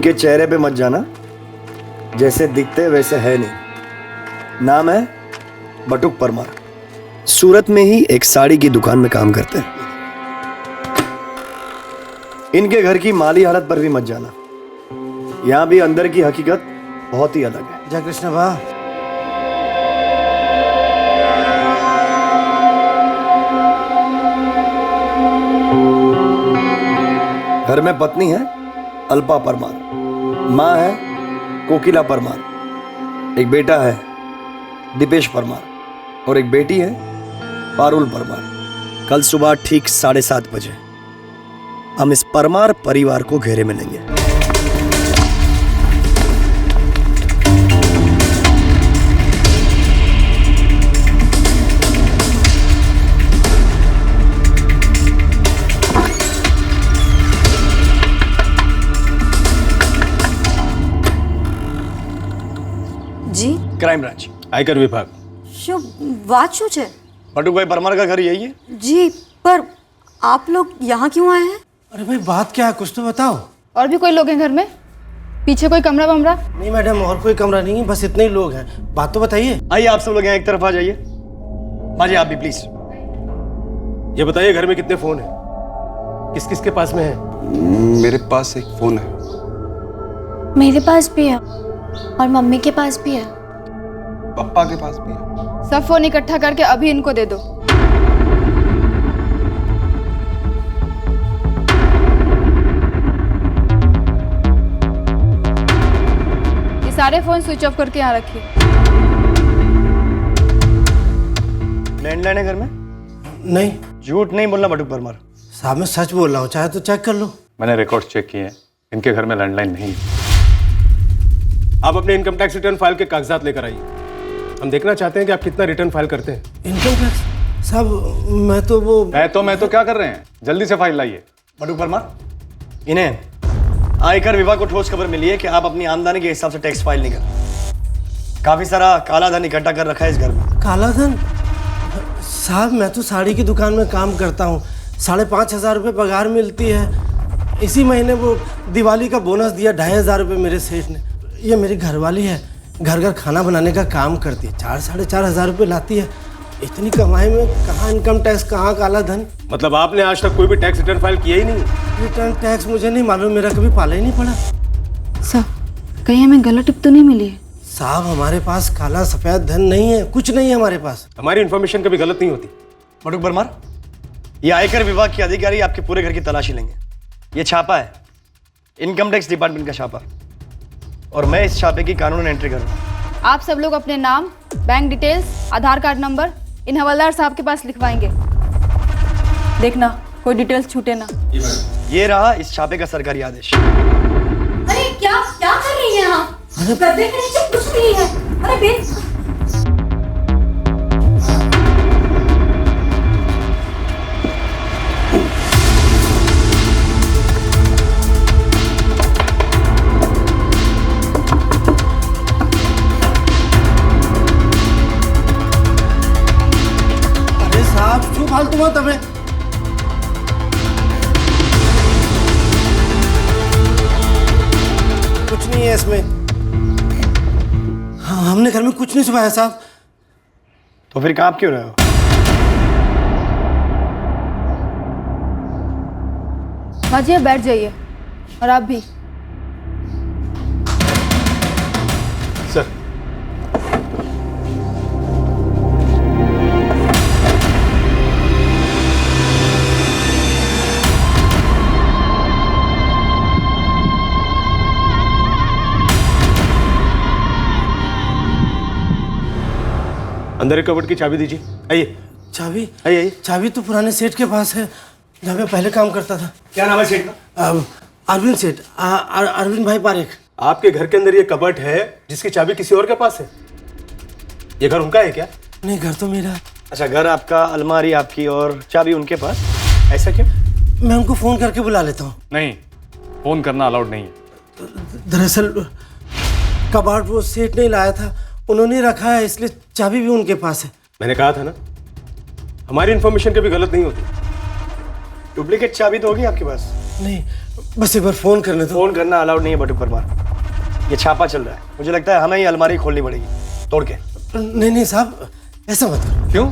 इनके चेहरे पे मत जाना, जैसे दिखते वैसे है नहीं। नाम है बटुक परमार। सूरत में ही एक साड़ी की दुकान में काम करते हैं। इनके घर की माली हालत पर भी मत जाना, यहां भी अंदर की हकीकत बहुत ही अलग है। जय कृष्ण बा। घर में पत्नी है अल्पा परमार, माँ है कोकिला परमार, एक बेटा है दीपेश परमार और एक बेटी है पारुल परमार। कल सुबह ठीक 7:30 बजे हम इस परमार परिवार को घेरे में लेंगे। जी क्राइम ब्रांच, आयकर विभाग। बात શું છે? बटुक भाई परमार का घर यही है। जी, पर आप लोग यहाँ क्यों आए हैं? अरे भाई बात क्या है, कुछ तो बताओ। और भी कोई लोग हैं घर में? पीछे कोई कमरा वमरा? नहीं मैडम, और कोई कमरा नहीं है, बस इतने ही लोग हैं। बात तो बताइए। आइए आप सब लोग यहाँ एक तरफ आ जाइए। माजी आप भी प्लीज। ये बताइए घर में कितने फोन हैं? किस किस के पास में है? मेरे पास एक फोन है। मेरे पास भी है और मम्मी के पास भी है। पापा के पास भी है। सब फोन इकट्ठा करके अभी इनको दे दो। ये सारे फोन स्विच ऑफ करके यहाँ रखिए। लैंडलाइन है घर में? नहीं झूठ नहीं बोलना बटुक परमार। साहब, मैं सच बोल रहा हूँ, चाहे तो चेक कर लो। मैंने रिकॉर्ड चेक किए हैं, इनके घर में लैंडलाइन नहीं है। आप अपने इनकम टैक्स रिटर्न फाइल के कागजात लेकर आइए। हम देखना चाहते हैं कि आप कितना रिटर्न फाइल करते हैं। इनकम टैक्स साहब, मैं तो क्या कर रहे हैं? जल्दी से फाइल लाइए। बटुक परमार, इन्हें आयकर विभाग को ठोस खबर मिली है कि आप अपनी आमदनी के हिसाब से टैक्स फाइल नहीं कर। काफी सारा काला धन इकट्ठा कर रखा है इस घर में। काला धन? साहब मैं तो साड़ी की दुकान में काम करता हूँ, 5,500 रुपये पगार मिलती है। इसी महीने वो दिवाली का बोनस दिया 2,500 रुपये मेरे सेठ ने। ये मेरी घरवाली है, घर घर खाना बनाने का काम करती है, 4-4,500 रुपये लाती है। इतनी कमाई में कहाँ इनकम टैक्स, कहाँ काला धन? मतलब आपने आज तक कोई भी टैक्स रिटर्न फाइल किया ही नहीं? रिटर्न टैक्स मुझे नहीं मालूम, मेरा कभी पाला ही नहीं पड़ा। साहब कहीं हमें गलत टिप तो नहीं मिली है? साहब हमारे पास काला सफेद धन नहीं है, कुछ नहीं है हमारे पास। हमारी इन्फॉर्मेशन कभी गलत नहीं होती। बटुक परमार, ये आयकर विभाग के अधिकारी आपके पूरे घर की तलाशी लेंगे। ये छापा है इनकम टैक्स डिपार्टमेंट का छापा, और मैं इस छापे की कानूनन एंट्री करूंगा। आप सब लोग अपने नाम, bank details, Aadhaar card number इन हवलदार साहब के पास लिखवाएंगे। देखना कोई डिटेल्स छूटे ना। ये रहा इस छापे का सरकारी आदेश। अरे क्या क्या कर रही हैं आप? गद्दे के नीचे कुछ नहीं है। अरे बेस क्यों फालतू मत हमें? कुछ नहीं है इसमें। हाँ, हमने घर में कुछ नहीं छुपाया साहब। तो फिर काम क्यों रहे हो? माजिए बैठ जाइए, और आप भी। सर अंदर एक कबर्ड की चाबी दीजिए। आइए। चाबी? आइए। चाबी तो पुराने सेठ के पास है, जहाँ मैं पहले काम करता था। क्या नाम है सेठ का? अरविंद सेठ, अरविंद भाई पारेख। आपके घर के अंदर ये कबर्ड है जिसकी चाबी किसी और के पास है? ये घर उनका है क्या? नहीं, घर तो मेरा। अच्छा, घर आपका, अलमारी आपकी और चाबी उनके पास, ऐसा क्यों? मैं उनको फोन करके बुला लेता हूँ। नहीं, फोन करना अलाउड नहीं है। दरअसल कबाड़ वो सेठ नहीं लाया था, उन्होंने रखा है, इसलिए चाबी भी उनके पास है। मैंने कहा था ना, हमारी इन्फॉर्मेशन कभी गलत नहीं होती। डुप्लीकेट चाबी तो होगी आपके पास? नहीं, बस एक बार फोन करने दो। फोन करना अलाउड नहीं है बटुक परमार। ये छापा चल रहा है, मुझे लगता है हमें ही अलमारी खोलनी पड़ेगी तोड़ के। नहीं साहब, ऐसा मत करो। क्यों?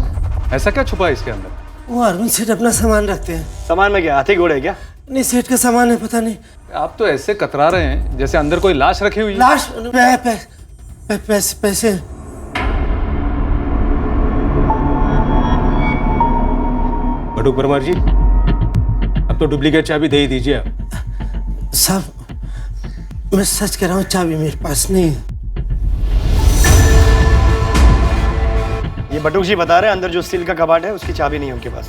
ऐसा क्या छुपा है इसके अंदर? वो अरविंद सेठ अपना सामान रखते हैं। सामान में क्या हाथी घोड़े है क्या? नहीं, सेठ का सामान है, पता नहीं। आप तो ऐसे कतरा रहे हैं जैसे अंदर कोई लाश रखी हुई है। लाश? पैसे। बटुक परमार जी, अब तो डुप्लीकेट चाबी दे ही दीजिए आप। साहब, मैं सच कह रहा हूँ, चाबी मेरे पास नहीं है। ये बटुक जी बता रहे हैं अंदर जो स्टील का कबाड़ है उसकी चाबी नहीं है उनके पास।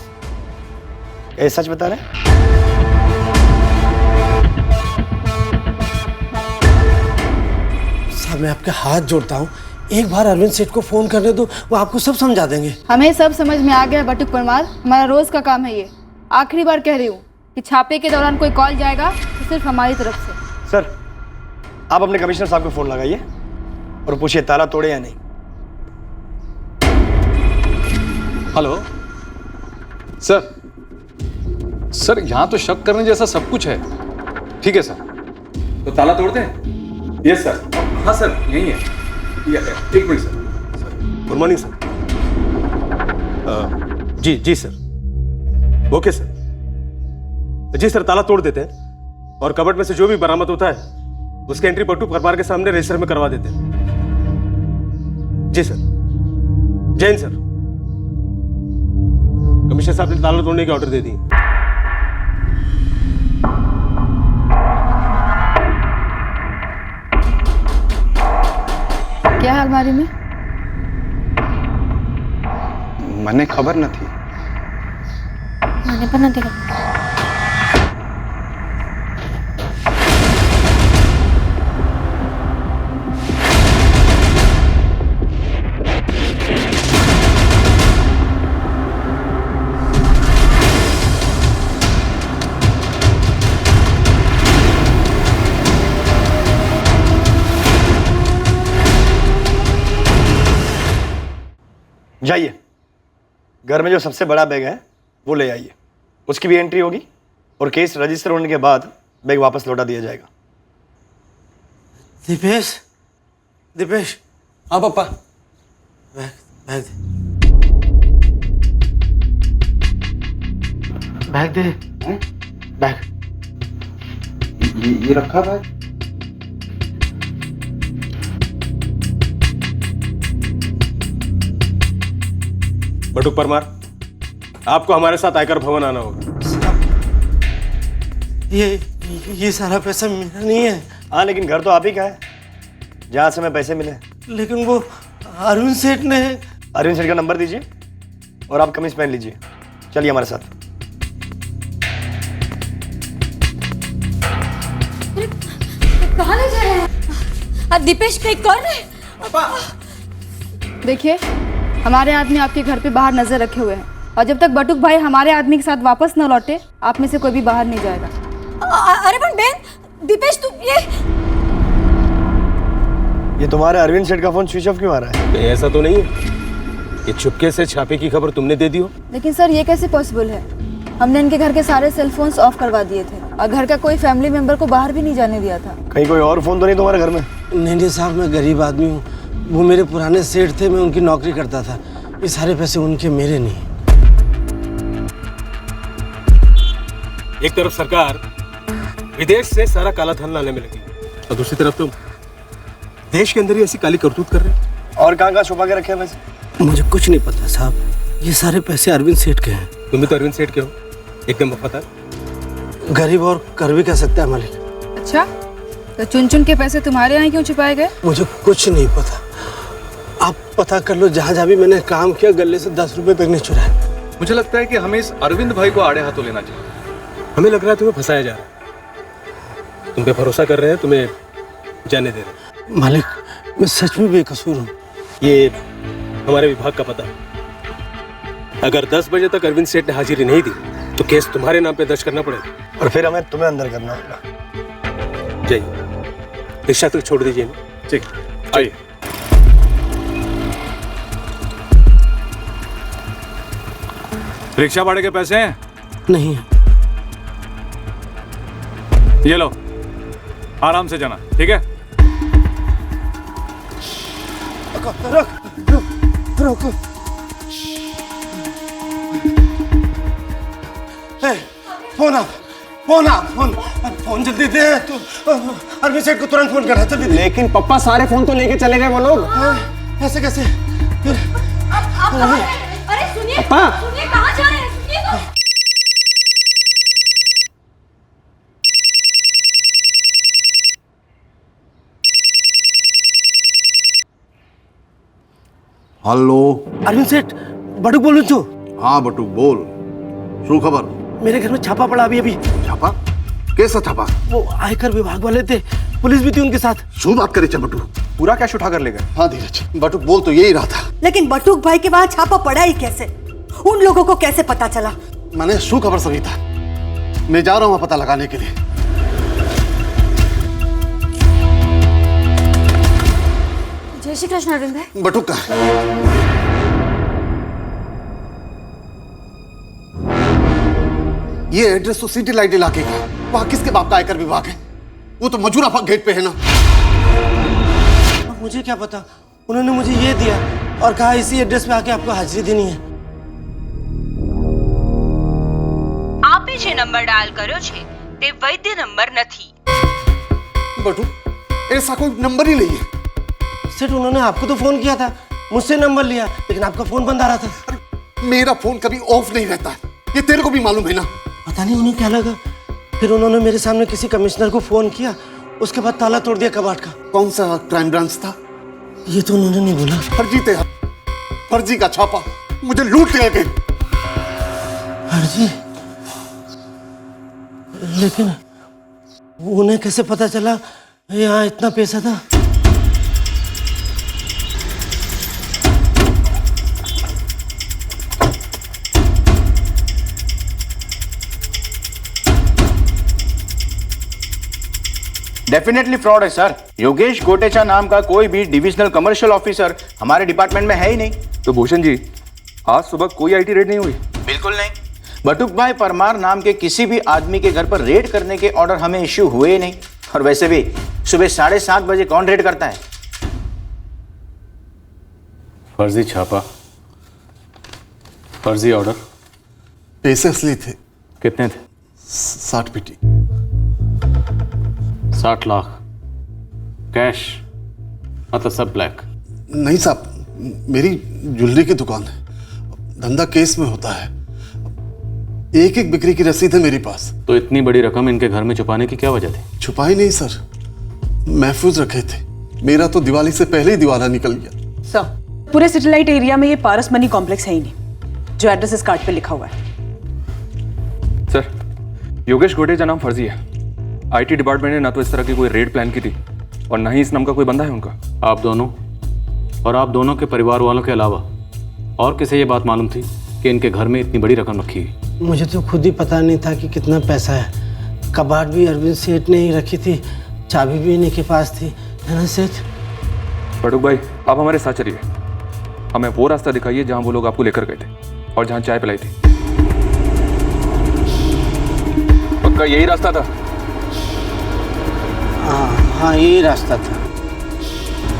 ये सच बता रहे हैं? साहब, मैं आपके हाथ जोड़ता हूँ, एक बार अरविंद सेठ को फोन करने दो, वो आपको सब समझा देंगे। हमें सब समझ में आ गया बटुक परमार, हमारा रोज का काम है ये। आखिरी बार कह रही हूँ कि छापे के दौरान कोई कॉल जाएगा तो सिर्फ हमारी तरफ से। सर, आप अपने कमिश्नर साहब को फोन लगाइए और पूछिए ताला तोड़े या नहीं। हेलो सर, यहाँ तो शक करने जैसा सब कुछ है। ठीक है सर, तो ताला तोड़ दें? Yes sir. हाँ सर, यही है। एक minute sir. Good morning sir. जी सर, ओके सर। जी सर, ताला तोड़ देते हैं और कबर्ड में से जो भी बरामद होता है उसकी एंट्री बटुक परमार के सामने रजिस्टर में करवा देते हैं। जी सर। जैन सर, कमिश्नर साहब ने ताला तोड़ने के ऑर्डर दे दिए। क्या है अलमारी में? મને ખબર નથી। મને પણ નથી ખબર। जाइए, घर में जो सबसे बड़ा बैग है वो ले आइए, उसकी भी एंट्री होगी और केस रजिस्टर होने के बाद बैग वापस लौटा दिया जाएगा। दीपेश। हाँ पापा। बैग दे। बैग ये रखा बैग। बटुक परमार, आपको हमारे साथ आयकर भवन आना होगा। ये सारा पैसा मेरा नहीं है। हाँ, लेकिन घर तो आप ही का है जहाँ से हमें पैसे मिले। लेकिन वो अरविंद सेठ ने। अरविंद सेठ का नंबर दीजिए और आप कमीज पहन लीजिए, चलिए हमारे साथ। कहाँ ले जा रहे हैं? दीपेश कहीं कर रहे हैं? देखिए, हमारे आदमी आपके घर पे बाहर नजर रखे हुए हैं और जब तक बटुक भाई हमारे आदमी के साथ वापस न लौटे आप में से कोई भी बाहर नहीं जाएगा। अरे पण बहन, दीपेश तू ये तुम्हारे अरविंद सेठ का फोन स्विच ऑफ क्यों आ रहा है? ऐसा तो नहीं है कि चुपके से छापे की खबर तुमने दे दी हो? लेकिन सर, ये कैसे पॉसिबल है? हमने इनके घर के सारे सेल फोन्स ऑफ करवा दिए थे और घर का कोई फैमिली मेंबर को बाहर भी नहीं जाने दिया था। कहीं कोई और फोन तो नहीं तुम्हारे घर में? नहीं साहब, मैं गरीब आदमी हूँ, वो मेरे पुराने सेठ थे, मैं उनकी नौकरी करता था। ये सारे पैसे उनके, मेरे नहीं। एक तरफ सरकार विदेश से सारा काला धन लाने में लगी और दूसरी तरफ तुम देश के अंदर ही ऐसी काली करतूत कर रहे हो। और कहाँ छुपा के रखे हैं वैसे? मुझे कुछ नहीं पता साहब, ये सारे पैसे अरविंद सेठ के हैं। तुम भी तो अरविंद सेठ के हो, एकदम वफादार। गरीब और कर भी कह सकता है मालिक। अच्छा, तो चुन चुन के पैसे तुम्हारे यहाँ क्यों छुपाए गए? मुझे कुछ नहीं पता, आप पता कर लो। जहाँ जहाँ भी मैंने काम किया, गले से 10 रुपए तक नहीं चुराए। मुझे लगता है कि हमें इस अरविंद भाई को आड़े हाथों लेना चाहिए। हमें लग रहा है तुम्हें फंसाया जा रहा है। तुम पे भरोसा कर रहे हैं, तुम्हें जाने दे रहे हैं। मालिक, मैं सच में बेकसूर हूँ। ये हमारे विभाग का पता है। अगर 10 बजे तक अरविंद सेठ ने हाजिरी नहीं दी तो केस तुम्हारे नाम पे दर्ज करना पड़ेगा और फिर हमें तुम्हें अंदर करना होगा। जाइए, रिक्शा तक छोड़ दीजिए। ठीक, आइए। रिक्शा भाड़े के पैसे हैं? नहीं है। ये लो, आराम से जाना, ठीक है? रुक। फोन जल्दी दे तू। अरविंद सेठ को तुरंत फोन करना जल्दी। लेकिन पप्पा सारे फोन तो लेके चले गए वो लोग। ऐसे कैसे? अरे सुनिए, पापा। सुनिए, कहाँ जा रहे हैं? सुनिए तो। हेलो। अरविंद सेठ, बटुक बोल रही तू? हाँ बटू बोल, शू खबर? मेरे घर में छापा पड़ा अभी। छापा? कैसा छापा? वो आयकर विभाग वाले थे, पुलिस भी थी उनके साथ। शू बात करे बटू? पूरा कैश उठा कर ले गए? हाँ धीरज, बटू बोल तो यही रहा था। लेकिन बटुक भाई के वहां छापा पड़ा ही कैसे? उन लोगों को कैसे पता चला? मैंने शू खबर सुनी था, मैं जा रहा हूँ पता लगाने के लिए। जय श्री कृष्ण अरविंद भाई। बटू का ये एड्रेस तो सिटी लाइट इलाके का, वहां किसके बाप का आयकर विभाग है? वो तो मजूरा गेट पे है ना। अब मुझे क्या पता, उन्होंने मुझे ये दिया और कहा इसी एड्रेस पे आके आपको हाजिरी देनी है। आपे जे नंबर डायल કર્યો છે તે વૈધ નંબર નથી। बटू ऐसा कोई नंबर ही नहीं है। सेठ, उन्होंने आपको तो फोन किया था, मुझसे नंबर लिया, लेकिन आपका फोन बंद आ रहा था। मेरा फोन कभी ऑफ नहीं रहता, ये तेरे को भी मालूम है ना। पता नहीं उन्हें क्या लगा, फिर उन्होंने मेरे सामने किसी कमिश्नर को फोन किया, उसके बाद ताला तोड़ दिया कबाड़ का। कौन सा क्राइम ब्रांच था? ये तो उन्होंने नहीं बोला। फर्जी थे, फर्जी का छापा, मुझे लूट ले गए। फर्जी? लेकिन उन्हें कैसे पता चला यहाँ इतना पैसा था? डेफिनेटली फ्रॉड है सर। योगेश गोटेचा नाम का कोई भी डिविजनल कमर्शियल ऑफिसर हमारे डिपार्टमेंट में है ही नहीं। तो भूषण जी, आज सुबह कोई आईटी रेड नहीं हुई? बिल्कुल नहीं। बटुक भाई परमार नाम के किसी भी आदमी के घर पर रेड करने के ऑर्डर हमें इश्यू हुए ही नहीं। और वैसे भी सुबह 7:30 बजे कौन रेड करता है? फर्जी छापा, फर्जी ऑर्डर। पैसे असली थे। कितने थे? 60 पेटी। 60 लाख कैश, मतलब सब ब्लैक? नहीं साहब, मेरी ज्वेलरी की दुकान है, धंधा केस में होता है, एक एक बिक्री की रसीद है मेरे पास। तो इतनी बड़ी रकम इनके घर में छुपाने की क्या वजह थी? छुपाई नहीं सर, महफूज रखे थे। मेरा तो दिवाली से पहले ही दिवाला निकल गया। सर, पूरे सिटीलाइट एरिया में ये पारस मनी कॉम्प्लेक्स है ही नहीं, जो एड्रेस इस कार्ड पे लिखा हुआ है। सर, योगेश गोटेचा नाम फर्जी है। आईटी डिपार्टमेंट ने ना तो इस तरह की कोई रेड प्लान की थी और ना ही इस नाम का कोई बंदा है उनका। आप दोनों और आप दोनों के परिवार वालों के अलावा और किसे ये बात मालूम थी कि इनके घर में इतनी बड़ी रकम रखी है? मुझे तो खुद ही पता नहीं था कि कितना पैसा है। कबाड़ भी अरविंद सेठ ने ही रखी थी, चाबी भी इन्हीं के पास थी, है ना सेठ? बटुक भाई, आप हमारे साथ चलिए, हमें वो रास्ता दिखाइए जहां वो लोग आपको लेकर गए थे और जहां चाय पिलाई थी। पक्का यही रास्ता था? हाँ, यही रास्ता था।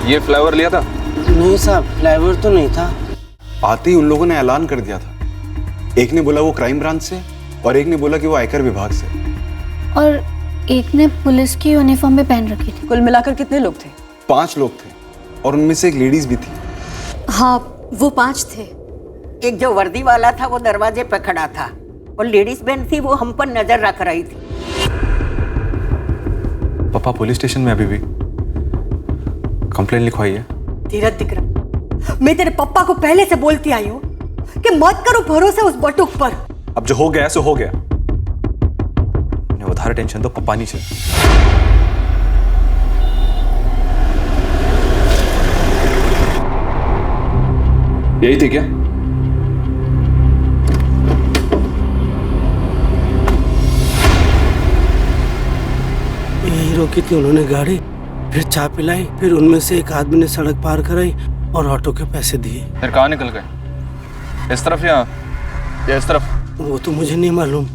ये फ्लाईओवर लिया था? नहीं साहब, फ्लाईओवर तो नहीं था। आते ही उन लोगों ने ऐलान कर दिया था। एक ने बोला वो क्राइम ब्रांच से और एक ने बोला कि वो आयकर विभाग से, और एक ने पुलिस की यूनिफॉर्म भी पहन रखी थी। कुल मिलाकर कितने लोग थे? 5 लोग थे और उनमें से एक लेडीज भी थी। हाँ, वो 5 थे। एक जो वर्दी वाला था वो दरवाजे पे खड़ा था और लेडीज बहन थी वो हम पर नजर रख रही थी। पापा पुलिस स्टेशन में अभी भी कंप्लेंट लिखवाई है। धीरज विक्रम, मैं तेरे पापा को पहले से बोलती आई हूँ कि मत करो भरोसा उस बटुक पर। अब जो हो गया सो हो गया, વધારે टेंशन तो पप्पानी છે। यही थी क्या? यही रोकी थी उन्होंने गाड़ी, फिर चाय पिलाई, फिर उनमें से एक आदमी ने सड़क पार कराई और ऑटो के पैसे दिए। फिर कहाँ निकल गए? इस तरफ या इस तरफ? वो तो मुझे नहीं मालूम,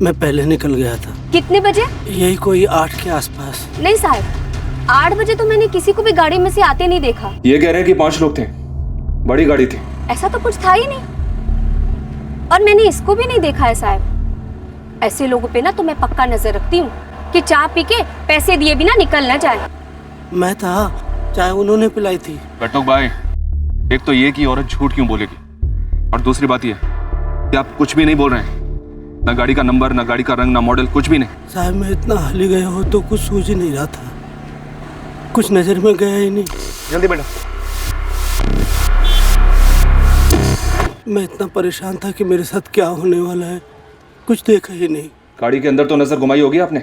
मैं पहले निकल गया था। कितने बजे? यही कोई 8 के आसपास। नहीं साहब, 8 बजे तो मैंने किसी को भी गाड़ी में से आते नहीं देखा। ये कह रहे हैं कि 5 लोग थे, बड़ी गाड़ी थी। ऐसा तो कुछ था ही नहीं, और मैंने इसको भी नहीं देखा है साहब। ऐसे लोगों पे ना तो मैं पक्का नजर रखती हूँ कि चाय पी के पैसे दिए बिना निकल ना जाए। मैं था, चाय उन्होंने पिलाई थी। बटुक भाई, एक तो ये कि औरत झूठ क्यों बोलेगी, और दूसरी बात ये कि आप कुछ भी नहीं बोल रहे हैं, ना गाड़ी का नंबर, ना गाड़ी का रंग, ना मॉडल, कुछ भी नहीं। साहब मैं इतना हली गया हो तो कुछ सूझ ही नहीं रहा था, कुछ नजर में गया ही नहीं। जल्दी बैठो। मैं इतना परेशान था कि मेरे साथ क्या होने वाला है, कुछ देखा ही नहीं। गाड़ी के अंदर तो नजर घुमाई होगी आपने।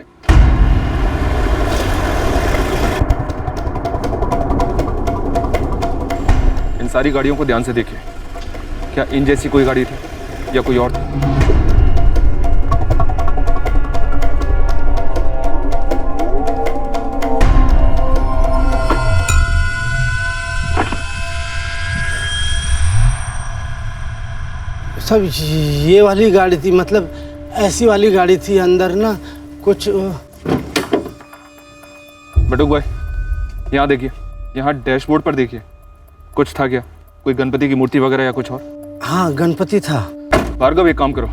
इन सारी गाड़ियों को ध्यान से देखिए, क्या इन जैसी कोई गाड़ी थी या कोई और थी? सब ये वाली गाड़ी थी, मतलब ऐसी वाली गाड़ी थी। अंदर ना कुछ। बटुक भाई, यहाँ देखिए, यहाँ डैशबोर्ड पर देखिए, कुछ था क्या? कोई गणपति की मूर्ति वगैरह या कुछ और? हाँ, गणपति था। भार्गव, एक काम करो,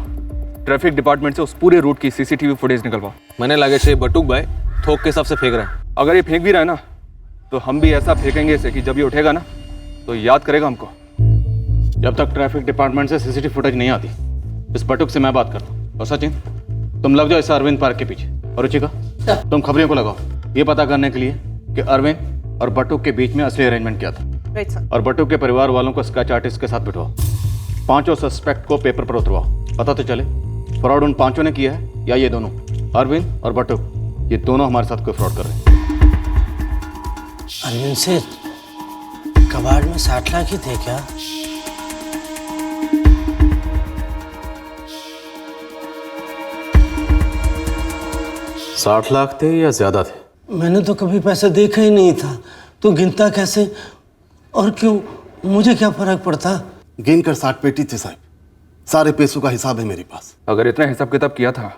ट्रैफिक डिपार्टमेंट से उस पूरे रूट की सीसीटीवी फुटेज निकलवाओ। मैंने लगे से बटुक भाई थोक के हिसाब से फेंक रहा है। अगर ये फेंक भी रहा है ना, तो हम भी ऐसा फेंकेंगे इसे कि जब ये उठेगा ना तो याद करेगा हमको। जब तक ट्रैफिक डिपार्टमेंट से सीसीटीवी फुटेज नहीं आती, इस बटुक से मैं बात करता हूँ। और सचिन, तुम लग जाओ इस अरविंद पार्क के पीछे। और रुचिका, तुम खबरियों को लगाओ ये पता करने के लिए कि अरविंद और बटुक के बीच में असली अरेंजमेंट क्या था। और बटुक के परिवार वालों को स्केच आर्टिस्ट के साथ बिठवाओ। 5 सस्पेक्ट को पेपर पर उतरवाओ, पता तो चले फ्रॉड उन 5 ने किया है या ये दोनों, अरविंद और बटुक, ये दोनों हमारे साथ कोई फ्रॉड कर रहे हैं। अरविंद से कबाड़ में 60 लाख ही थे क्या? $60 लाख थे या ज्यादा थे? मैंने तो कभी पैसा देखा ही नहीं था, तो गिनता कैसे और क्यों? मुझे क्या फर्क पड़ता? गिन कर 60 पेटी थे साहब, सारे पैसों का हिसाब है मेरे पास। अगर इतना हिसाब किताब किया था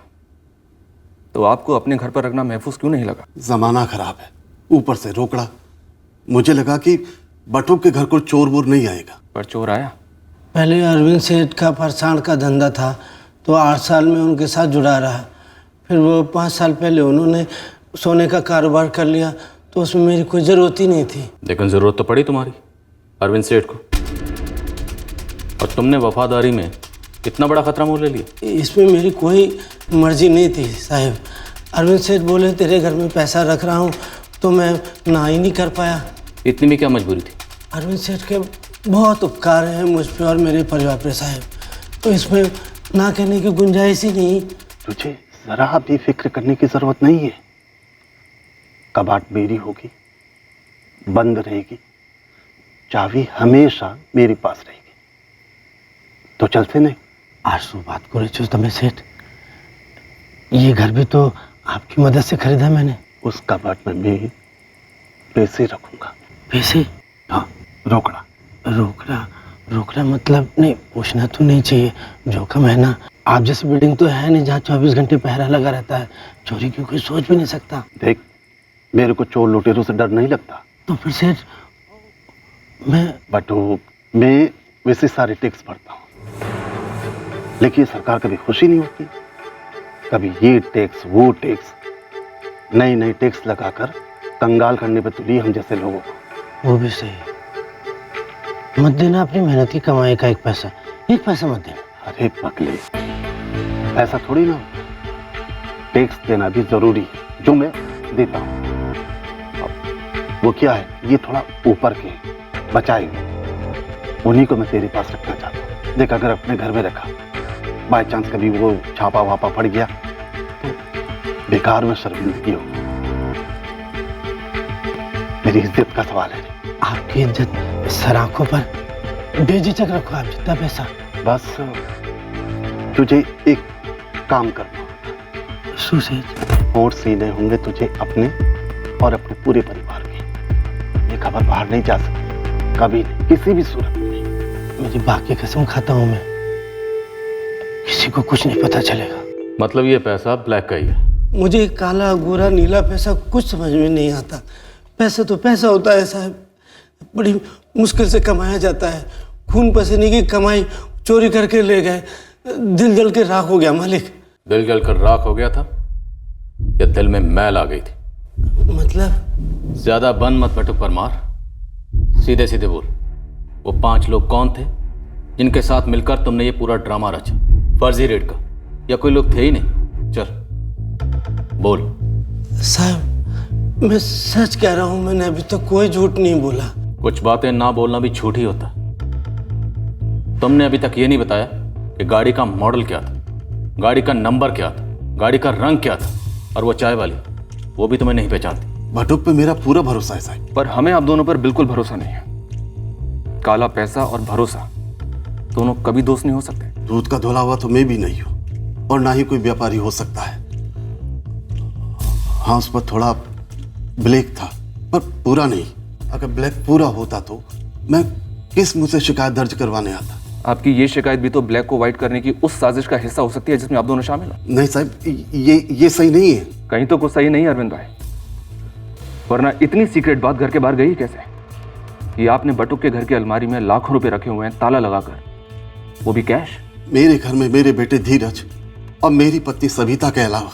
तो आपको अपने घर पर रखना महफूज क्यों नहीं लगा? जमाना खराब है, ऊपर से रोकड़ा। मुझे लगा कि बटुक के घर को चोर वोर नहीं आएगा। पर चोर आया। पहले अरविंद सेठ का फरसाण का धंधा था, तो 8 साल में उनके साथ जुड़ा रहा। फिर वो 5 साल पहले उन्होंने सोने का कारोबार कर लिया, तो उसमें मेरी कोई ज़रूरत ही नहीं थी। लेकिन ज़रूरत तो पड़ी तुम्हारी अरविंद सेठ को, और तुमने वफादारी में इतना बड़ा खतरा मोल ले लिया। इसमें मेरी कोई मर्जी नहीं थी साहब। अरविंद सेठ बोले तेरे घर में पैसा रख रहा हूँ, तो मैं ना ही नहीं कर पाया। इतनी भी क्या मजबूरी थी? अरविंद सेठ के बहुत उपकार हैं मुझ पे और मेरे परिवार पे साहब, तो इसमें ना कहने की गुंजाइश ही नहीं। तुझे जरा भी फिक्र करने की जरूरत नहीं है। कबाट मेरी होगी, बंद रहेगी, चाबी हमेशा मेरे पास रहेगी। तो चलते नहीं? आसू बात करे छो तमे सेठ, ये घर भी तो आपकी मदद से खरीदा मैंने। उस कबाट में मैं पैसे रखूंगा। पैसे? हाँ, रोकड़ा। रोकड़ा मतलब? नहीं, पूछना तो नहीं चाहिए, जोखिम है ना। आप जैसी बिल्डिंग तो है नहीं जहाँ 24 घंटे पहरा लगा रहता है, चोरी की कोई सोच भी नहीं सकता। देख, मेरे को चोर लुटेरों से डर नहीं लगता। तो फिर सेठ मैं वैसे सारे टैक्स भरता हूँ, लेकिन सरकार कभी खुशी नहीं होती। कभी ये टैक्स वो टैक्स, नए टैक्स लगाकर कंगाल करने पर तुली हम जैसे लोगों को। वो भी सही, मत देना अपनी मेहनत की कमाई का एक पैसा मत देना। अरे पगले, ऐसा थोड़ी ना, टैक्स देना भी जरूरी है, जो मैं देता हूँ। वो क्या है, ये थोड़ा ऊपर के बचाएंगे, उन्हीं को मैं तेरे पास रखना चाहता हूँ। देख, अगर अपने घर में रखा, बाय चांस कभी वो छापा वापा पड़ गया तो बेकार में शर्मिंदगी हो। मेरी इज्जत का सवाल है। आपकी इज्जत सराखों पर, बेझिझक रखो आप जितना पैसा। बस तुझे एक काम करना, होठ सीने होंगे तुझे अपने और अपने पूरे परिवार के। ये खबर बाहर नहीं जा सकती कभी नहीं, किसी भी सूरत में। मेरी बाकी कसम खाता हूं मैं, किसी को कुछ नहीं पता चलेगा। मतलब ये पैसा ब्लैक का ही है? मुझे काला गोरा नीला पैसा कुछ समझ में नहीं आता। पैसा तो पैसा होता है साहब, बड़ी मुश्किल से कमाया जाता है। खून पसीने की कमाई चोरी करके ले गए, दिल जल के राख हो गया मालिक। दिल जल कर राख हो गया था या दिल में मैल आ गई थी? मतलब? ज्यादा बन मत बटुक परमार, सीधे सीधे बोल। वो 5 लोग कौन थे जिनके साथ मिलकर तुमने ये पूरा ड्रामा रचा, फर्जी रेड का? या कोई लोग थे ही नहीं? चल बोल। साहब मैं सच कह रहा हूं, मैंने अभी तक कोई झूठ नहीं बोला। कुछ बातें ना बोलना भी झूठ ही होता है। तुमने अभी तक ये नहीं बताया कि गाड़ी का मॉडल क्या था, गाड़ी का नंबर क्या था, गाड़ी का रंग क्या था, और वो चाय वाली वो भी तुम्हें नहीं पहचानती। बटुक पे मेरा पूरा भरोसा है साहब। पर हमें आप दोनों पर बिल्कुल भरोसा नहीं है। काला पैसा और भरोसा दोनों कभी दोस्त नहीं हो सकते। दूध का धुला हुआ तो मैं भी नहीं हूं, और ना ही कोई व्यापारी हो सकता है। हाँ, उस पर थोड़ा ब्लैक था पर पूरा नहीं। अगर ब्लैक पूरा होता तो मैं किस मुंह से शिकायत दर्ज करवाने आता? आपकी ये शिकायत भी तो ब्लैक को व्हाइट करने की उस साजिश का हिस्सा हो सकती है जिसमें आप दोनों शामिल हो। नहीं साहब, ये सही नहीं है। कहीं तो कुछ सही नहीं है अरविंद भाई, वरना इतनी सीक्रेट बात घर के बाहर गई कैसे? ये आपने बटुक के घर की अलमारी में लाखों रुपए रखे हुए हैं ताला लगाकर, वो भी कैश। मेरे घर में मेरे बेटे धीरज और मेरी पत्नी सविता के अलावा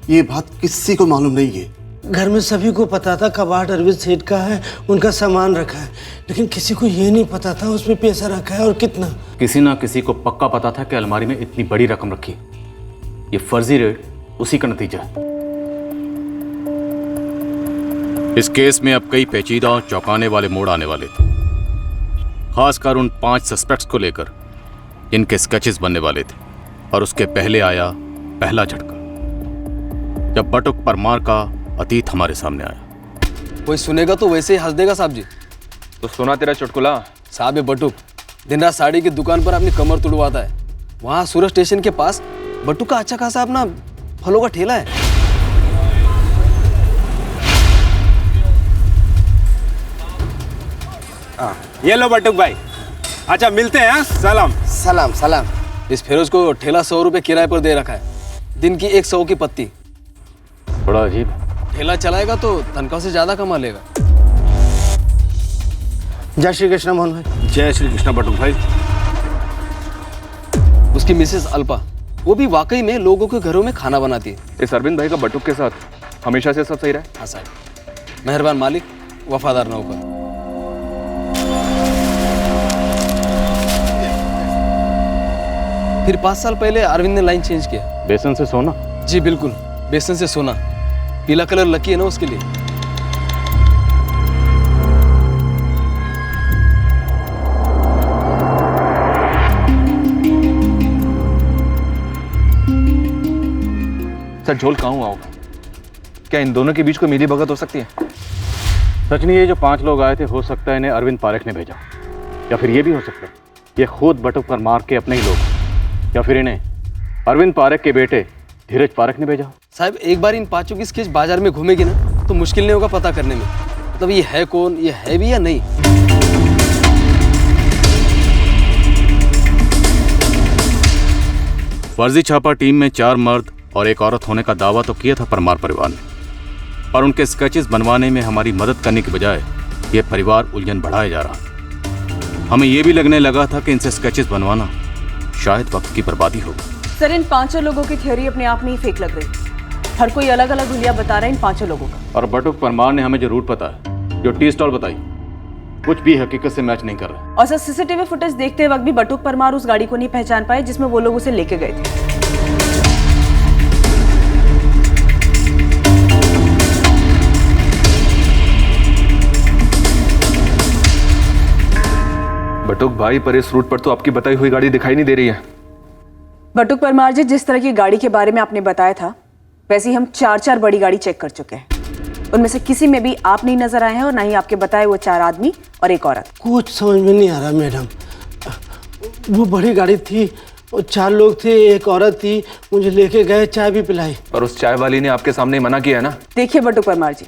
ये बात किसी को मालूम नहीं है। घर में सभी को पता था कबाड़ अरविंद सेठ का है, उनका सामान रखा है, लेकिन किसी को ये नहीं पता था उसमें पैसा रखा है और कितना। किसी ना किसी को पक्का पता था कि अलमारी में इतनी बड़ी रकम रखी। ये फर्जी रेड उसी का नतीजा है। इस केस में अब कई पेचीदा और चौंकाने वाले मोड़ आने वाले थे, खासकर उन 5 सस्पेक्ट्स को लेकर जिनके स्केचेस बनने वाले थे। और उसके पहले आया पहला झटका जब बटुक परमार का अतीत हमारे सामने आया। कोई सुनेगा तो वैसे ही हंस देगा साहब जी। तो सुना तेरा चुटकुला। साहब ये बटुक दिन रात साड़ी की दुकान पर अपनी कमर तुड़वाता है। वहाँ सूरत स्टेशन के पास बटुक का अच्छा खासा अपना फलों का ठेला है। ये लो बटुक भाई, अच्छा मिलते हैं। सलाम सलाम सलाम। इस फिरोज को ठेला 100 रुपये किराए पर दे रखा है, दिन की 100 की पत्ती। बड़ा अजीब। ठेला चलाएगा तो तनख्वाह से ज्यादा कमा लेगा। जय श्री कृष्ण मोहन भाई। जय श्री कृष्ण बटुक भाई। उसकी मिसेस अल्पा, वो भी वाकई में लोगों के घरों में खाना बनाती है। इस अरविंद भाई का बटुक के साथ हमेशा से सब सही रहा? हाँ साहब, मेहरबान मालिक, वफादार नौकर। फिर 5 साल पहले अरविंद ने लाइन चेंज किया। बेसन से सोना? जी बिल्कुल, बेसन से सोना। पीला कलर लकी है ना उसके लिए। सर झोल कहाँ हुआ होगा? क्या इन दोनों के बीच कोई मिली भगत हो सकती है? सचनी ये जो 5 लोग आए थे, हो सकता है इन्हें अरविंद पारेख ने भेजा, या फिर ये भी हो सकता है ये खुद बटुक परमार के अपने ही लोग, या फिर इन्हें अरविंद पारेख के बेटे धीरज पारेख ने भेजा। साहब एक बार इन 5 की स्केच बाजार में घूमेगी ना तो मुश्किल नहीं होगा पता करने में, मतलब ये है कौन, ये है भी या नहीं। फर्जी छापा टीम में 4 मर्द और 1 औरत होने का दावा तो किया था परमार परिवार ने, पर उनके स्केचेस बनवाने में हमारी मदद करने के बजाय ये परिवार उलझन बढ़ाया जा रहा। हमें ये भी लगने लगा था कि इनसे स्केचेस बनवाना शायद वक्त की बर्बादी हो। सर इन 5 लोगों की थ्योरी अपने आप में ही फेक लग रही। हर कोई अलग अलग हुलिया बता रहा है इन 5 लोगों का। और बटुक परमार ने हमें जो रूट पता है, जो टी स्टॉल बताई, कुछ भी हकीकत से मैच नहीं कर रहा। और सर सीसीटीवी फुटेज देखते वक्त भी बटुक परमार उस गाड़ी को नहीं पहचान पाए जिसमें वो लोग उसे लेके गए थे। बटुक भाई, पर इस रूट पर तो आपकी बताई हुई गाड़ी दिखाई नहीं दे रही है। बटुक परमार जी, जिस तरह की गाड़ी के बारे में आपने बताया था वैसे ही हम 4 बड़ी गाड़ी चेक कर चुके हैं। उनमें से किसी में भी आप नहीं नजर आए हैं और ना ही आपके बताए वो 4 आदमी और 1 औरत। कुछ समझ में नहीं आ रहा मैडम। वो बड़ी गाड़ी थी, वो 4 लोग थे, 1 औरत थी, मुझे लेके गए, चाय भी पिलाई। और उस चाय वाली ने आपके सामने मना किया है ना? देखिए बटुक परमार जी,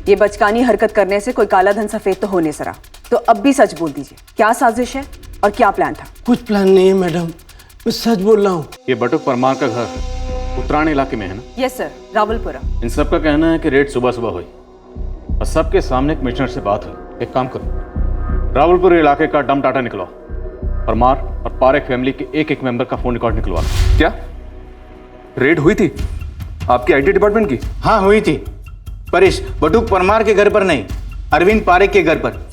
ये बचकानी हरकत करने से कोई काला धन सफेद तो हो नहीं सका। तो अब भी सच बोल दीजिए, क्या साजिश है और क्या प्लान था? कुछ प्लान नहीं है मैडम, मैं सच बोल रहा हूँ। ये बटुक परमार का घर उत्तरायण इलाके में है ना? Yes sir, Rawalpura. इन सब का कहना है कि रेड सुबह सुबह हुई और सबके सामने कमिश्नर से बात हुई। एक काम करो, रावलपुर इलाके का डम डाटा निकलवाओ, परमार और पारेख फैमिली के एक एक मेंबर का फोन रिकॉर्ड निकलवा। क्या रेड हुई थी आपकी आईटी डिपार्टमेंट की? हाँ हुई थी, पर इस बटुक परमार के घर पर नहीं, अरविंद पारेख के घर पर,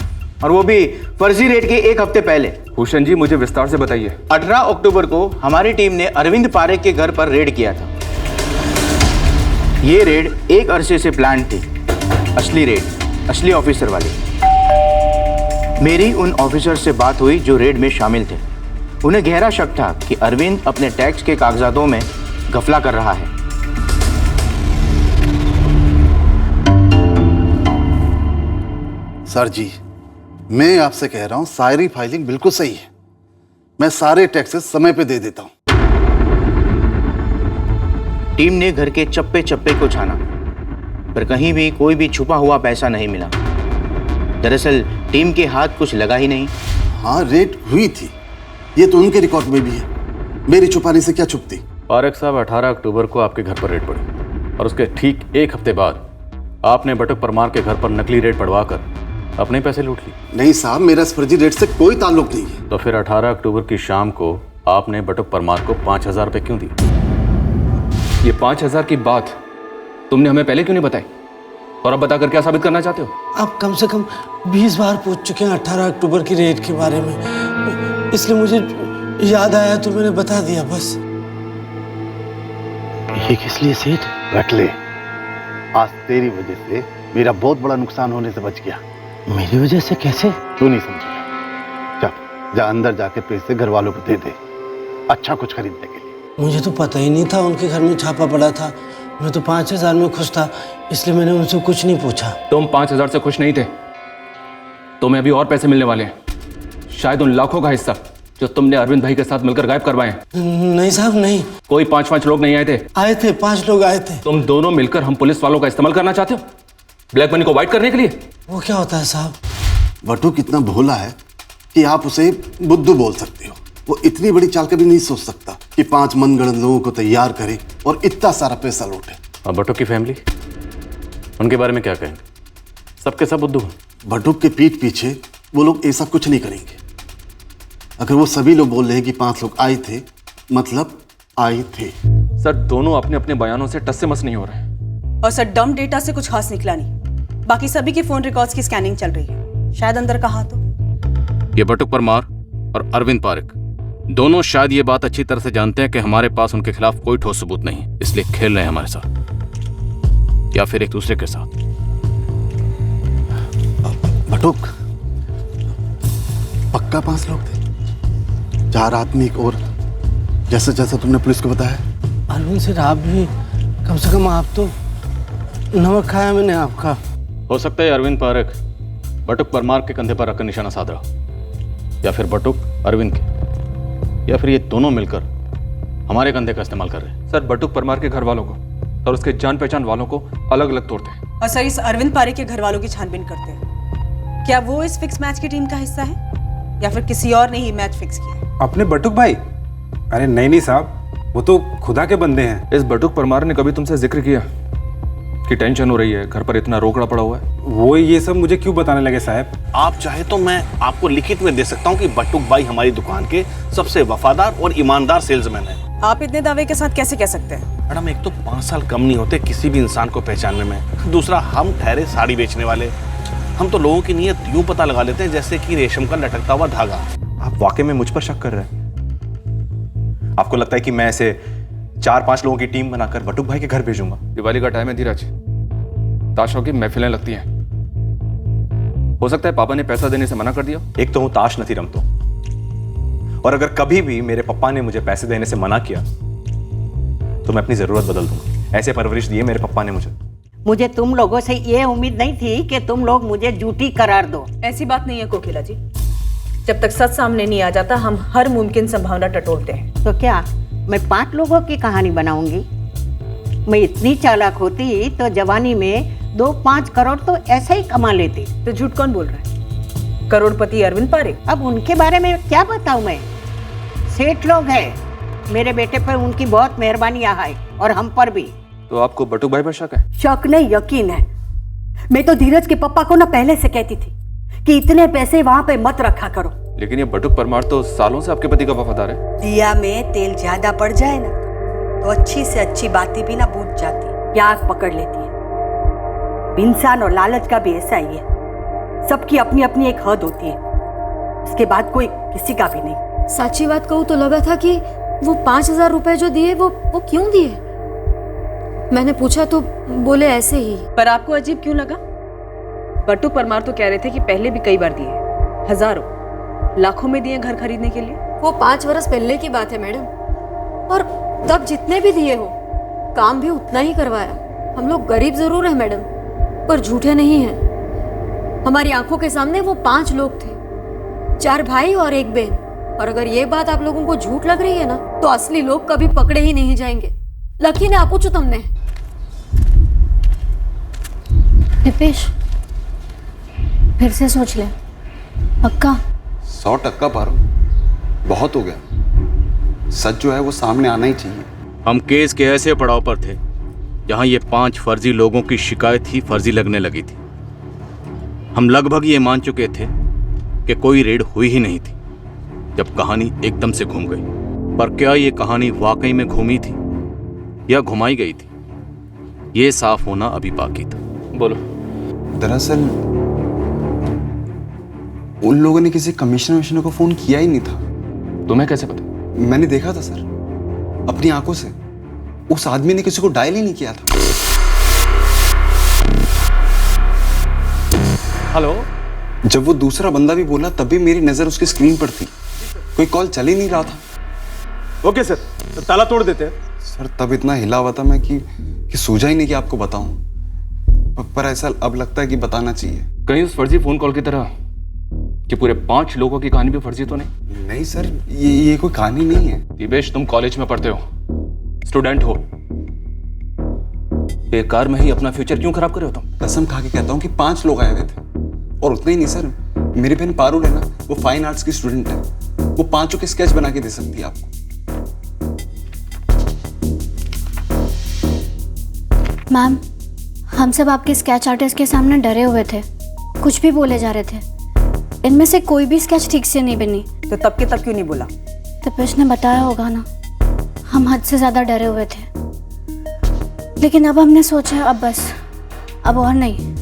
और वो भी फर्जी रेड के एक हफ्ते पहले। भूषण जी मुझे विस्तार से बताइए। 18 अक्टूबर को हमारी टीम ने अरविंद पारेख के घर पर रेड किया था। ये रेड एक अरसे से प्लान थी, असली रेड, असली ऑफिसर वाली। मेरी उन ऑफिसर से बात हुई जो रेड में शामिल थे। उन्हें गहरा शक था कि अरविंद अपने टैक्स के कागजातों में घपला कर रहा है। सर जी, मैं आपसे कह रहा हूं सारी फाइलिंग बिल्कुल सही है। मैं सारे टैक्सेस समय पे दे देता हूं। टीम ने घर के चप्पे चप्पे को छाना, पर कहीं भी कोई भी छुपा हुआ पैसा नहीं मिला। दरअसल टीम के हाथ कुछ लगा ही नहीं। हाँ, रेड हुई थी, ये तो उनके रिकॉर्ड में भी है। मेरी छुपाने से क्या छुपती? पारेख साहब, 18 अक्टूबर को आपके घर पर रेड पड़ी और उसके ठीक एक हफ्ते बाद आपने बटुक परमार के घर पर नकली रेड पड़वाकर अपने पैसे लूट लिए। नहीं साहब, मेरा इस फर्जी रेड से कोई ताल्लुक नहीं है। तो फिर 18 अक्टूबर की शाम को आपने बटुक परमार को 5,000 रुपए क्यों दिए? ये 5,000 की बात तुमने हमें पहले क्यों नहीं बताई? और अब बताकर क्या साबित करना चाहते हो? आप कम से कम 20 बार पूछ चुके हैं 18 अक्टूबर की रेड के बारे में, इसलिए मुझे याद आया तो मैंने बता दिया बस। ये किस लिए सेठ? रख ले, आज तेरी वजह से मेरा बहुत बड़ा नुकसान होने से बच गया। मेरी वजह से कैसे? तू नहीं समझेगा। जा अंदर जाके पैसे घर वालों को दे दे, अच्छा कुछ खरीदने के लिए। मुझे तो पता ही नहीं था उनके घर में छापा पड़ा था। मैं तो 5,000 में खुश था, इसलिए मैंने उनसे कुछ नहीं पूछा। तुम 5,000 से खुश नहीं थे, तुम्हें अभी और पैसे मिलने वाले हैं, शायद उन लाखों का हिस्सा जो तुमने अरविंद भाई के साथ मिलकर गायब करवाए हैं। नहीं साहब, नहीं। कोई 5 लोग नहीं आए थे? आए थे, 5 लोग आए थे। तुम दोनों मिलकर हम पुलिस वालों का इस्तेमाल करना चाहते हो ब्लैक मनी को वाइट करने के लिए? वो क्या होता है साहब? बटू कितना भोला है कि आप उसे बुद्धू बोल सकते हो। वो इतनी बड़ी चाल कभी नहीं सोच सकता कि 5 मनगढ़ंत लोगों को तैयार करे और इतना सारा पैसा लूटे। और बटुक की फैमिली, उनके बारे में क्या कहेंगे? सबके सब बुद्धू हैं। बटुक के पीठ पीछे वो लोग ऐसा कुछ नहीं करेंगे। अगर वो सभी लोग बोल रहे हैं कि 5 लोग आए थे, मतलब आए थे। सर, दोनों अपने अपने बयानों से टस से मस नहीं हो रहे हैं। और सर, डम डेटा से कुछ खास निकला नहीं। बाकी सभी के फोन रिकॉर्ड्स की स्कैनिंग चल रही है, शायद अंदर का हाथ हो। ये बटुक परमार और अरविंद पारेख दोनों शायद ये बात अच्छी तरह से जानते हैं कि हमारे पास उनके खिलाफ कोई ठोस सबूत नहीं है, इसलिए खेल रहे हैं हमारे साथ या फिर एक दूसरे के साथ। बटुक, पक्का 5 लोग थे, 4 आदमी एक औरत, जैसे जैसा तुमने पुलिस को बताया। अरविंद सर, आप भी कम से कम, आप तो नमक खाया मैंने आपका। हो सकता है अरविंद पारेख बटुक परमार के कंधे पर रखकर निशाना साध रहा, या फिर बटुक अरविंद के, या फिर ये दोनों मिलकर हमारे कंधे का इस्तेमाल कर रहे हैं। सर, बटुक परमार के घर वालों को और उसके जान पहचान वालों को अलग अलग तोड़ते हैं। और सर, इस अरविंद पारेख के घर वालों की छानबीन करते हैं। क्या वो इस फिक्स मैच की टीम का हिस्सा है या फिर किसी और ने ही मैच फिक्स किया? अपने बटुक भाई? अरे नहीं साहब, वो तो खुदा के बंदे हैं। इस बटुक परमार ने कभी तुमसे जिक्र किया कि टेंशन हो रही है, घर पर इतना रोकड़ा पड़ा हुआ है? वो ये सब मुझे क्यों बताने लगे साहब? आप चाहे तो मैं आपको लिखित में दे सकता हूँ कि बटुक भाई हमारी दुकान के सबसे वफादार और ईमानदार सेल्समैन हैं। आप इतने दावे के साथ कैसे कह सकते हैं? मैडम, एक तो 5 साल कम नहीं होते किसी भी इंसान को पहचानने में। दूसरा, हम ठहरे साड़ी बेचने वाले, हम तो लोगों की नीयत यूं पता लगा लेते हैं जैसे कि रेशम का लटकता हुआ धागा। आप वाकई में मुझ पर शक कर रहे हैं? आपको लगता है कि मैं ऐसे 4-5 लोगों की टीम बनाकर बटुक भाई के घर भेजूंगा? दिवाली का टाइम है धीरज, ताशों की महफिलें लगती हैं। हो सकता है पापा ने पैसा देने से मना कर दिया। एक तो हूं ताश नहीं रमतो, और अगर कभी भी मेरे पापा ने मुझे पैसे देने से मना किया तो मैं अपनी जरूरत बदल दूंगा। ऐसे परवरिश दिए मेरे पापा ने मुझे। मुझे तुम लोगों से ये उम्मीद नहीं थी कि तुम लोग मुझे झूठी करार दो। ऐसी बात नहीं है कोकिला जी, जब तक सच सामने नहीं आ जाता हम हर मुमकिन संभावना टटोलते हैं। तो क्या मैं 5 लोगों की कहानी बनाऊंगी? मैं इतनी चालाक होती तो जवानी में 2-5 करोड़ तो ऐसे ही कमा लेती। तो झूठ कौन बोल रहा है? करोड़पति अरविंद पारेख। अब उनके बारे में क्या बताऊं मैं? सेठ लोग हैं, मेरे बेटे पर उनकी बहुत मेहरबानी है और हम पर भी। तो आपको बटुक भाई पर शक है? शक नहीं, यकीन है। मैं तो धीरज के पापा को ना पहले से कहती थी कि इतने पैसे वहां पे मत रखा करो। लेकिन ये बटुक परमार तो सालों से आपके पति का वफादार है। दिया में तेल ज्यादा पड़ जाए ना तो अच्छी से अच्छी बातें भी ना बूझ जाती, प्यास पकड़ लेती है। इंसान और लालच का भी ऐसा ही है, सबकी अपनी अपनी एक हद होती है, इसके बाद कोई किसी का भी नहीं। सच्ची बात कहूँ तो लगा था कि वो 5,000 रुपए जो दिए वो क्यों दिए। मैंने पूछा तो बोले ऐसे ही। पर आपको अजीब क्यों लगा? बटुक परमार तो कह रहे थे कि पहले भी कई बार दिए, हजारों लाखों में दिए घर खरीदने के लिए। वो 5 वर्ष पहले की बात है मैडम, और तब जितने भी दिए हो काम भी उतना ही करवाया। हम लोग गरीब जरूर हैं मैडम, पर झूठे नहीं हैं। हमारी आंखों के सामने वो 5 लोग थे, 4 भाई और 1 बहन। और अगर ये बात आप लोगों को झूठ लग रही है ना तो असली लोग कभी पकड़े ही नहीं जाएंगे। लकी ने आपको तुमने दिपेश फिर से सोच ले, पक्का? 100% पारो, बहुत हो गया। सच जो है वो सामने आना ही चाहिए। हम केस के ऐसे पड़ाव पर थे जहां ये 5 फर्जी लोगों की शिकायत ही फर्जी लगने लगी थी। हम लगभग ये मान चुके थे कि कोई रेड हुई ही नहीं थी जब कहानी एकदम से घूम गई। पर क्या ये कहानी वाकई में घूमी थी या घुमाई गई थी, ये साफ होना अभी बाकी था। बोलो। दरअसल उन लोगों ने किसी कमिश्नर को फोन किया ही नहीं था। तुम्हें कैसे पता? मैंने देखा था सर, अपनी आंखों से। उस आदमी ने किसी को डायल ही नहीं किया था। हेलो। जब वो दूसरा बंदा भी बोला तब भी मेरी नजर उसकी स्क्रीन पर थी, कोई कॉल चल ही नहीं रहा था। ओके सर, तो ताला तोड़ देते हैं। सर तब इतना हिला हुआ था मैं कि सूझा ही नहीं कि आपको बताऊं, पर ऐसा अब लगता है कि बताना चाहिए। कहीं उस फर्जी फोन कॉल की तरह कि पूरे 5 लोगों की कहानी भी फर्जी तो नहीं? नहीं सर, ये कोई कहानी नहीं है। दिपेश, तुम कॉलेज में पढ़ते हो, स्टूडेंट हो, बेकार में ही अपना फ्यूचर क्यों खराब कर रहे हो तुम? कसम खा के कहता हूँ कि 5 लोग आए हुए थे, और उतना ही नहीं सर, मेरी बहन पारुल है ना, वो फाइन आर्ट्स की स्टूडेंट है, वो 5 के स्केच बना के दे सकती है आपको। मैम, हम सब आपके स्केच आर्टिस्ट के सामने डरे हुए थे, कुछ भी बोले जा रहे थे। इनमें से कोई भी स्केच ठीक से नहीं बनी। तो तब के तब क्यों नहीं बोला? दिपेश ने बताया होगा ना, हम हद से ज्यादा डरे हुए थे। लेकिन अब हमने सोचा अब बस, अब और नहीं।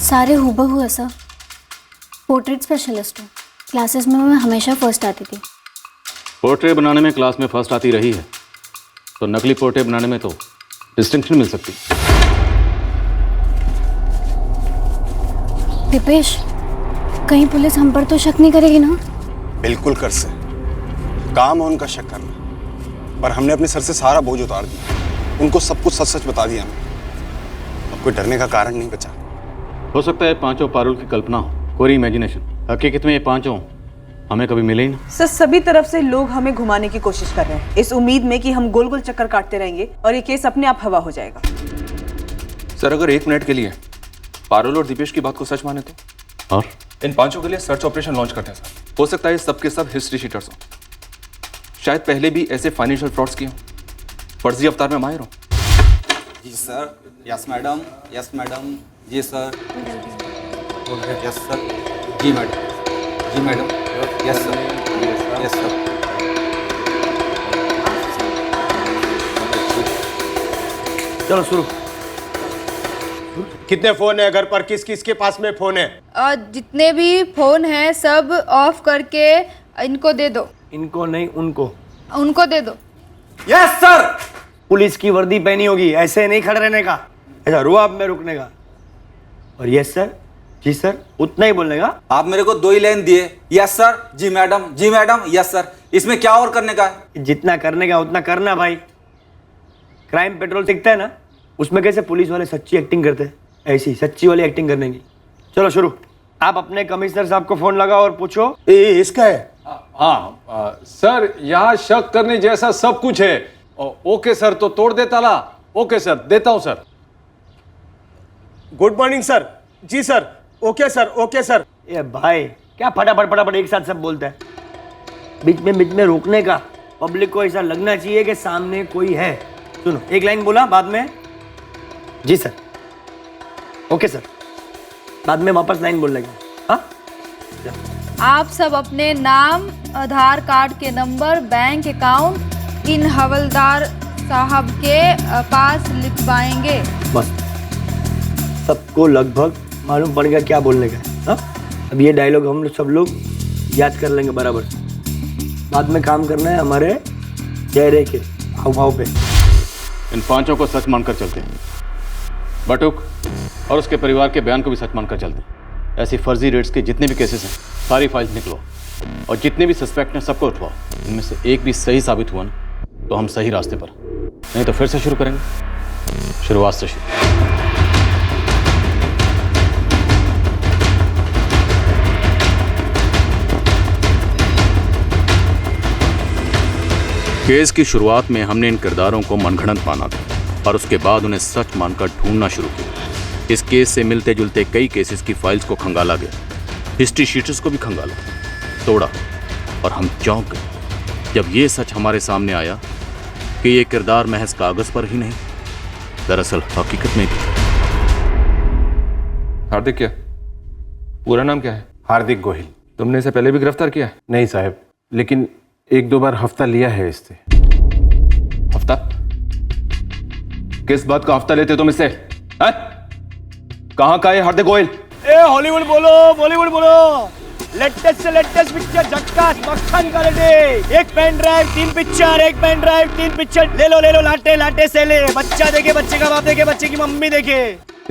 सारे हूबहू है सर। पोर्ट्रेट स्पेशलिस्ट हूँ, क्लासेस में मैं हमेशा फर्स्ट आती थी। पोर्ट्रेट बनाने में क्लास में फर्स्ट आती रही है तो नकली पोर्ट्रेट बनाने में तो डिस्टिंक्शन मिल सकती। दिपेश, कहीं पुलिस हम पर तो शक नहीं करेगी ना? बिल्कुल कर से, काम है उनका शक करना, पर हमने अपने सर से सारा बोझ उतार दिया, उनको सब कुछ सच सच बता दिया हमने। अब कोई डरने का कारण नहीं बचा। हो सकता है 5 पारुल की कल्पना हो, कोई इमेजिनेशन। हकीकत में ये 5 हमें कभी मिले ही ना। सर, सभी तरफ से लोग हमें घुमाने की कोशिश कर रहे हैं, इस उम्मीद में कि हम गोल गोल चक्कर काटते रहेंगे और ये केस अपने आप हवा हो जाएगा। सर, अगर 1 मिनट के लिए पारुल और दीपेश की बात को सच माने तो, और इन 5 के लिए सर्च ऑपरेशन लॉन्च करते हैं सर। हो सकता है सब के सब हिस्ट्री शीटर्स हो, शायद पहले भी ऐसे फाइनेंशियल फ्रॉड्स किए हों, फर्जी अवतार में माहिर हो। जी sir, yes madam, yes madam, जी सर, यस सर, जी मैडम, जी madam, yes sir, yes sir. चलो शुरू। कितने फोन है घर पर, किस किस के पास में फोन है? जितने भी फोन हैं सब ऑफ करके इनको दे दो। इनको नहीं, उनको। उनको दे दो। Yes sir. पुलिस की वर्दी पहनी होगी, ऐसे नहीं खड़े रहने का, ऐसा रुआब में रुकने का। और यस सर, जी सर, उतना ही बोलने का। आप मेरे को 2 ही लाइन दिए। यस सर, जी मैडम, यस सर। इसमें क्या और करने का है? जितना करने का उतना करना भाई। क्राइम पेट्रोल दिखता है ना, उसमें कैसे पुलिस वाले सच्ची एक्टिंग करते हैं, ऐसी सच्ची वाली एक्टिंग करने की। चलो शुरू। आप अपने कमिश्नर साहब को फोन लगाओ और पूछो इसका है। हाँ सर, यहाँ शक करने जैसा सब कुछ है। ओके सर, तो तोड़ दे ताला। ओके सर, देता हूँ सर। Good morning sir. जी sir, okay sir, okay sir. ये भाई क्या फटाफट एक साथ सब बोलता है, बीच में रोकने का। पब्लिक को ऐसा लगना चाहिए कि सामने कोई है। सुनो, एक लाइन बोला, बाद में जी सर, ओके सर, बाद में वापस लाइन बोल लगे। हाँ, आप सब अपने नाम, आधार कार्ड के नंबर, बैंक अकाउंट इन हवलदार साहब के पास लिखवाएंगे। बस सबको लगभग मालूम पड़ गया क्या बोलने का है। हाँ, अब ये डायलॉग हम सब लोग याद कर लेंगे बराबर। बाद में काम करना है हमारे चेहरे के हाव भाव पे। इन 5 को सच मानकर चलते हैं। बटुक और उसके परिवार के बयान को भी सच मानकर चलते हैं। ऐसी फर्जी रेट्स के जितने भी केसेस हैं सारी फाइल्स निकलो और जितने भी सस्पेक्ट हैं सबको उठवाओ। इनमें से एक भी सही साबित हुआ ना तो हम सही रास्ते पर, नहीं तो फिर से शुरू करेंगे, शुरुआत से शुरू। केस की शुरुआत में हमने इन किरदारों को मनगढ़ंत माना था और उसके बाद उन्हें सच मानकर ढूंढना शुरू किया। इस केस से मिलते जुलते कई केसेस की फाइल्स को खंगाला गया, हिस्ट्री शीटर्स को भी खंगाला, तोड़ा और हम चौंक गए जब ये सच हमारे सामने आया कि ये किरदार महज कागज पर ही नहीं, दरअसल हकीकत में भी। हार्दिक क्या? पूरा नाम क्या है? हार्दिक गोहिल। तुमने इसे पहले भी गिरफ्तार किया है? नहीं साहब, लेकिन 1-2 बार हफ्ता लिया है इससे। हफ्ता? किस बात का हफ्ता लेते तुम इससे? कहां का है हार्दिक गोहिल? हॉलीवुड बोलो, बॉलीवुड बोलो। लेटेस्ट से लेटेस्ट पिक्चर, झक्कास मक्खन का रेडी। एक पेन ड्राइव 3 पिक्चर, एक पेन ड्राइव 3 पिक्चर। ले लो लाटे लाटे से ले। बच्चा देखे, बच्चे का बाप देखे, बच्चे की मम्मी देखे।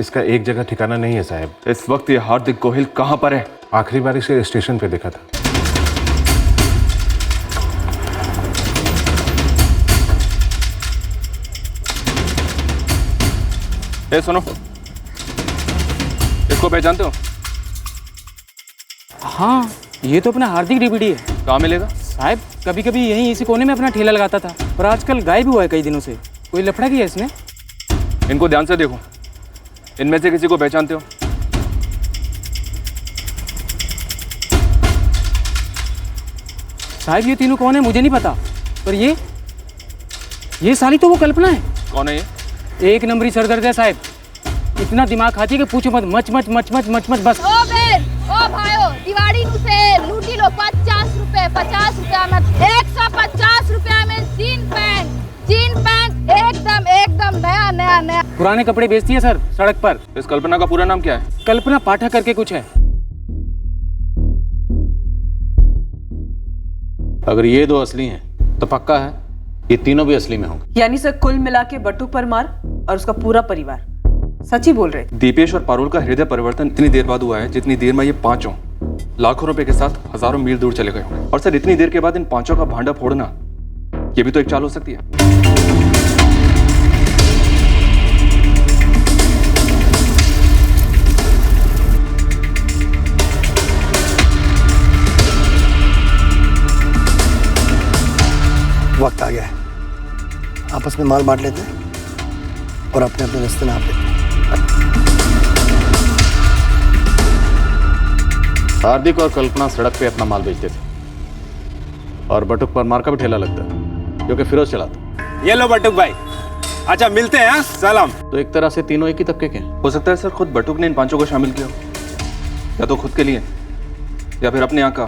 इसका एक जगह ठिकाना नहीं है साहब। इस वक्त ये हार्दिक गोहिल कहां पर है? आखिरी बार इसे स्टेशन पे देखा था। सुनो, इसको पहचानते हो? हाँ, ये तो अपना हार्दिक डीवीडी है। कहाँ मिलेगा? साहब कभी कभी यहीं इसी कोने में अपना ठेला लगाता था, पर आजकल गायब हुआ है कई दिनों से। कोई लफड़ा किया इसने? इनको ध्यान से देखो, इनमें से किसी को पहचानते हो? साहब ये तीनों कौन है मुझे नहीं पता, पर ये साली तो वो कल्पना है। कौन है ये? एक नंबरी सरदर्द है साहब, इतना दिमाग खाती है कि पूछो मत। Much much much much much much बस। ओ भाइयों, दिवाली नु से लूटी लो 50 रुपए में 150 रुपया में जीन पैंट एकदम नया। पुराने कपड़े बेचती है सर सड़क पर। इस कल्पना का पूरा नाम क्या है? कल्पना पाठक करके कुछ है। अगर ये 2 असली हैं तो पक्का है ये तीनों भी असली में होंगे। यानी सर कुल मिला के बटुक परमार और उसका पूरा परिवार सच ही बोल रहे थे। दीपेश और पारुल का हृदय परिवर्तन इतनी देर बाद हुआ है जितनी देर में ये 5 लाखों रुपए के साथ हजारों मील दूर चले गए होंगे। और सर इतनी देर के बाद इन 5 का भांडा फोड़ना, ये भी तो एक चाल हो सकती है। वक्त आ गया है, आपस में माल बांट लेते हैं और अपने अपने रास्ते नाप लेते हैं। हार्दिक और कल्पना सड़क पे अपना माल बेचते थे और बटुक परमार का भी ठेला लगता है जो कि फिरोज चलाता। ये लो बटुक भाई, अच्छा मिलते हैं। सलाम। तो एक तरह से तीनों एक ही तबके के हैं। हो सकता है सर खुद बटुक ने इन 5 को शामिल किया, या तो खुद के लिए या फिर अपने यहाँ का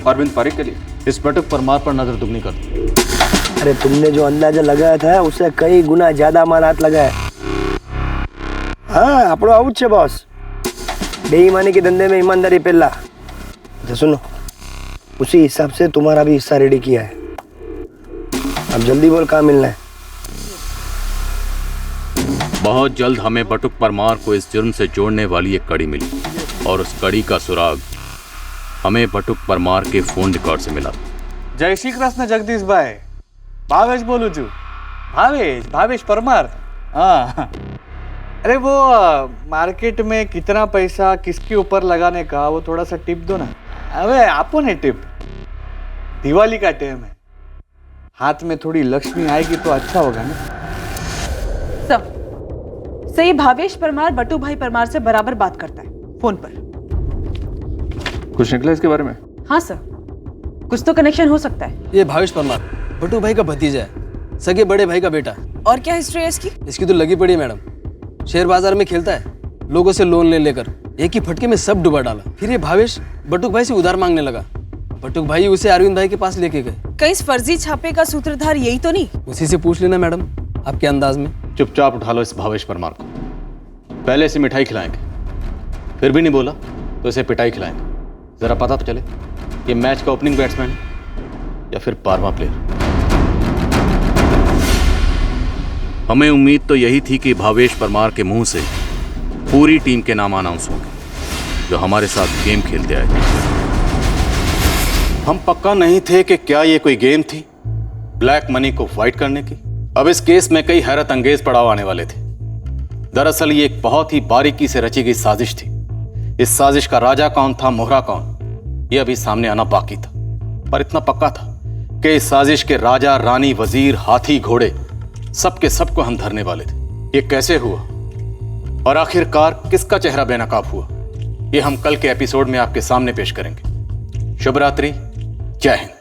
अरविंद पारिक के लिए। इस बटुक परमार पर नजर दुगनी कर दो। अरे तुमने जो अंदाजा लगाया था उससे कई गुना ज्यादा माल हाथ लगा है। हाँ, आपड़ो आउट छे बॉस। बेईमानी के धंधे में ईमानदारी पहला। अच्छा सुनो, उसी हिसाब से तुम्हारा भी हिस्सा रेडी किया है। अब जल्दी बोल, कहाँ मिलना है? बहुत जल्द हमें बटुक परमार को इस जुर्म से जोड़ने वाली एक कड़ी मिली। और उस कड़ी का सुराग हमें बटुक परमार के फोन रिकॉर्ड से मिला। जय श्री कृष्ण जगदीश भाई, भावेश बोलू छू। भावेश परमार। हाँ, अरे वो मार्केट में कितना पैसा किसके ऊपर लगाने का वो थोड़ा सा टिप दो ना। अबे आपो ने टिप, दिवाली का टाइम है, हाथ में थोड़ी लक्ष्मी आएगी तो अच्छा होगा ना। सर, सही भावेश परमार बटू भाई परमार से बराबर बात करता है फोन पर। कुछ निकला इसके बारे में? हाँ सर, कुछ तो कनेक्शन हो सकता है। ये भावेश परमार बटू भाई का भतीजा है, सगे बड़े भाई का बेटा। और क्या हिस्ट्री है इसकी? इसकी तो लगी पड़ी है मैडम, शेयर बाजार में खेलता है, लोगों से लोन ले लेकर एक ही फटके में सब डुबा डाला। फिर ये भावेश बटुक भाई से उधार मांगने लगा, बटुक भाई उसे अरविंद भाई के पास लेके गए। कहीं इस फर्जी छापे का सूत्रधार यही तो नहीं? उसी से पूछ लेना मैडम, आपके अंदाज में। चुपचाप उठा लो इस भावेश परमार को, पहले इसे मिठाई खिलाएंगे, फिर भी नहीं बोला तो इसे पिटाई खिलाएंगे। जरा पता तो चले ये मैच का ओपनिंग बैट्समैन है या फिर 12वां प्लेयर। हमें उम्मीद तो यही थी कि भावेश परमार के मुंह से पूरी टीम के नाम अनाउंस होंगे जो हमारे साथ गेम खेलते आए थे। हम पक्का नहीं थे कि क्या ये कोई गेम थी ब्लैक मनी को फाइट करने की। अब इस केस में कई हैरत अंगेज पड़ाव आने वाले थे। दरअसल ये एक बहुत ही बारीकी से रची गई साजिश थी। इस साजिश का राजा कौन था, मोहरा कौन, यह अभी सामने आना बाकी था, पर इतना पक्का था कि इस साजिश के राजा, रानी, वजीर, हाथी, घोड़े सबके सबको हम धरने वाले थे। ये कैसे हुआ और आखिरकार किसका चेहरा बेनकाब हुआ, ये हम कल के एपिसोड में आपके सामने पेश करेंगे। शुभ रात्रि, जय हिंद।